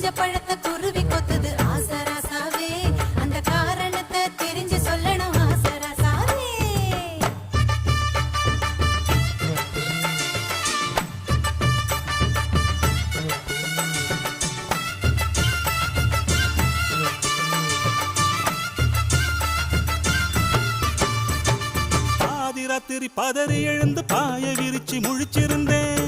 பழத்தை குருவி கொத்துது ஆசராசாவே அந்த காரணத்தை தெரிஞ்சு சொல்லணும் ஆசராசாவே ராத்திரி பதறி எழுந்து பாய விரிச்சு முழிச்சிருந்தேன்